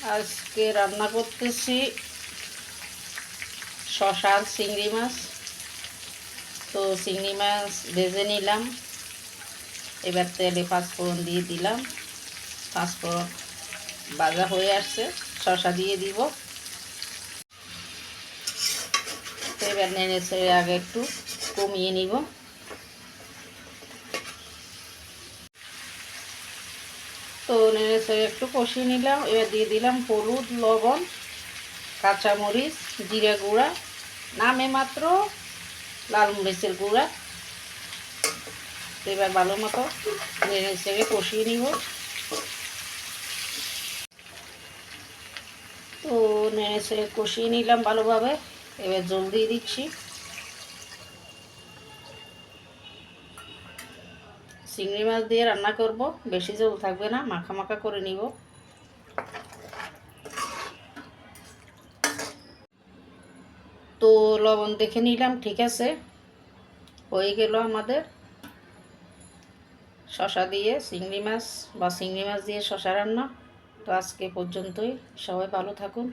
আজকে রান্না করতেছি শসা আর চিংড়ি মাছ। তো চিংড়ি মাছ ভেজে নিলাম, এবার তেলে পাঁচফোড়ন দিয়ে দিলাম। পাঁচফোড়ন ভাজা হয়ে আসছে, শসা দিয়ে দিব। তো এবার নেড়ে ছেড়ে আগে একটু কমিয়ে নিব। তো নেড়ে ছেড়ে একটু কষিয়ে নিলাম। এবার দিয়ে দিলাম হলুদ, লবণ, কাঁচামরিচ, জিরা গুঁড়া, নামে মাত্র লাল মরিচের গুঁড়া। এবার ভালো মতো নেড়ে ছেড়ে কষিয়ে নিব। তো নেড়ে ছেড়ে কষিয়ে নিলাম ভালোভাবে। এবার জল দিয়ে দিচ্ছি। চিংড়ি মাছ দিয়ে রান্না করব, বেশি জল থাকবে না, মাখা মাখা করে নিব। তো লবণ দেখে নিলাম, ঠিক আছে, হয়ে গেল আমাদের শসা দিয়ে চিংড়ি মাছ বা চিংড়ি মাছ দিয়ে শসা রান্না। তো আজকে পর্যন্তই, সবাই ভালো থাকুন।